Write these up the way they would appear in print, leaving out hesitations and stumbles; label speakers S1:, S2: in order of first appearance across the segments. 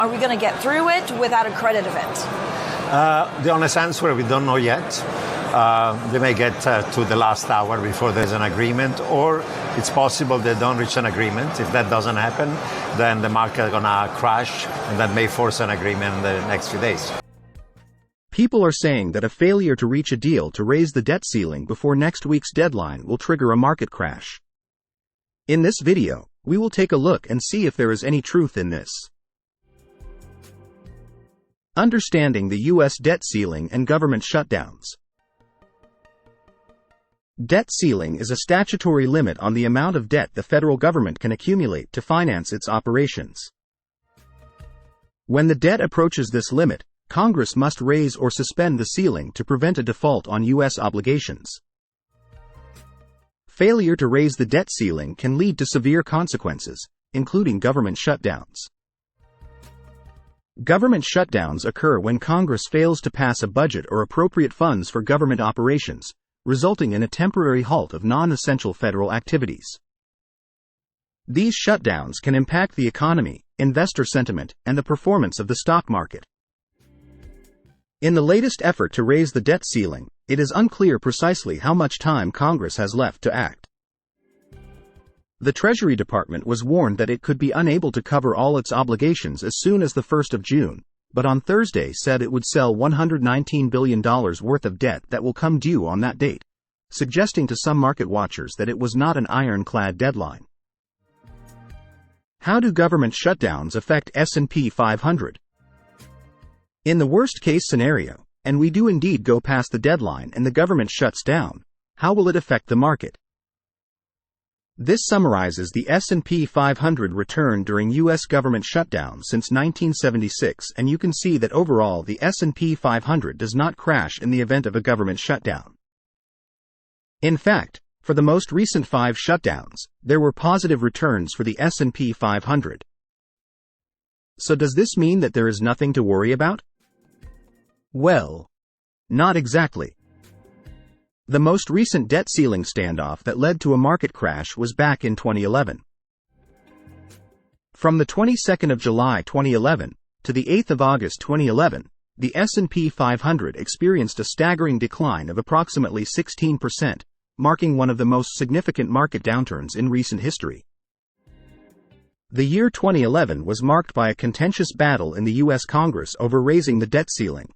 S1: Are we going to get through it without a credit event?
S2: The honest answer, we don't know yet. They may get to the last hour before there's an agreement, or it's possible they don't reach an agreement. If that doesn't happen, then the market is going to crash, and that may force an agreement in the next few days.
S3: People are saying that a failure to reach a deal to raise the debt ceiling before next week's deadline will trigger a market crash. In this video, we will take a look and see if there is any truth in this. Understanding the U.S. debt ceiling and government shutdowns. Debt ceiling is a statutory limit on the amount of debt the federal government can accumulate to finance its operations. When the debt approaches this limit, Congress must raise or suspend the ceiling to prevent a default on U.S. obligations. Failure to raise the debt ceiling can lead to severe consequences, including government shutdowns. Government shutdowns occur when Congress fails to pass a budget or appropriate funds for government operations, resulting in a temporary halt of non-essential federal activities. These shutdowns can impact the economy, investor sentiment, and the performance of the stock market. In the latest effort to raise the debt ceiling, it is unclear precisely how much time Congress has left to act. The Treasury Department was warned that it could be unable to cover all its obligations as soon as the 1st of June, but on Thursday said it would sell $119 billion worth of debt that will come due on that date, suggesting to some market watchers that it was not an ironclad deadline. How do government shutdowns affect S&P 500? In the worst-case scenario, and we do indeed go past the deadline and the government shuts down, how will it affect the market? This summarizes the S&P 500 return during U.S. government shutdown since 1976, and you can see that overall the S&P 500 does not crash in the event of a government shutdown. In fact, for the most recent 5 shutdowns, there were positive returns for the S&P 500. So does this mean that there is nothing to worry about? Well, not exactly. The most recent debt ceiling standoff that led to a market crash was back in 2011. From the 22nd of July 2011 to the 8th of August 2011, the S&P 500 experienced a staggering decline of approximately 16%, marking one of the most significant market downturns in recent history. The year 2011 was marked by a contentious battle in the U.S. Congress over raising the debt ceiling.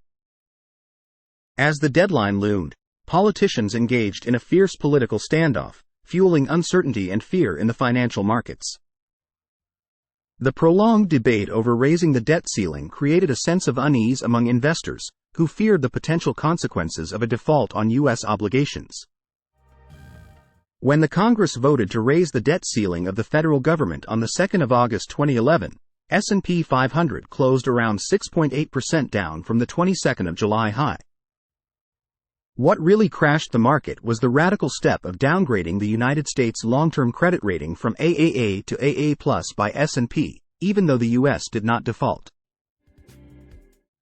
S3: As the deadline loomed, politicians engaged in a fierce political standoff, fueling uncertainty and fear in the financial markets. The prolonged debate over raising the debt ceiling created a sense of unease among investors, who feared the potential consequences of a default on U.S. obligations. When the Congress voted to raise the debt ceiling of the federal government on the 2nd of August 2011, S&P 500 closed around 6.8% down from the 22nd of July high. What really crashed the market was the radical step of downgrading the United States long-term credit rating from AAA to AA+ by S&P, even though the U.S. did not default.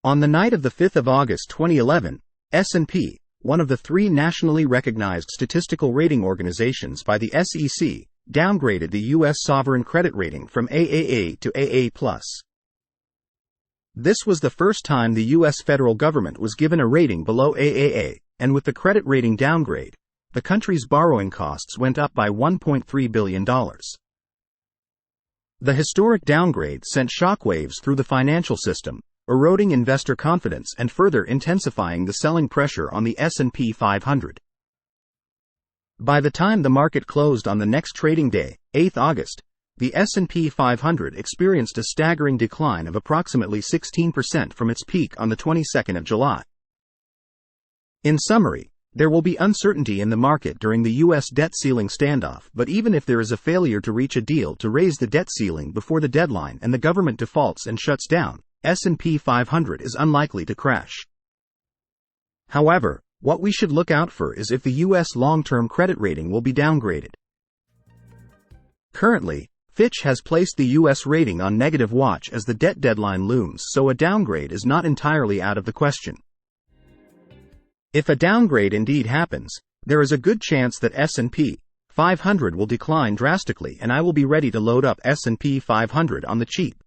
S3: On the night of the 5th of August 2011, S&P, one of the 3 nationally recognized statistical rating organizations by the SEC, downgraded the U.S. sovereign credit rating from AAA to AA+. This was the first time the U.S. federal government was given a rating below AAA, and with the credit rating downgrade, the country's borrowing costs went up by $1.3 billion. The historic downgrade sent shockwaves through the financial system, eroding investor confidence and further intensifying the selling pressure on the S&P 500. By the time the market closed on the next trading day, 8th August, the S&P 500 experienced a staggering decline of approximately 16% from its peak on the 22nd of July. In summary, there will be uncertainty in the market during the U.S. debt ceiling standoff, but even if there is a failure to reach a deal to raise the debt ceiling before the deadline and the government defaults and shuts down, S&P 500 is unlikely to crash. However, what we should look out for is if the U.S. long-term credit rating will be downgraded. Currently, Fitch has placed the U.S. rating on negative watch as the debt deadline looms, so a downgrade is not entirely out of the question. If a downgrade indeed happens, there is a good chance that S&P 500 will decline drastically, and I will be ready to load up S&P 500 on the cheap.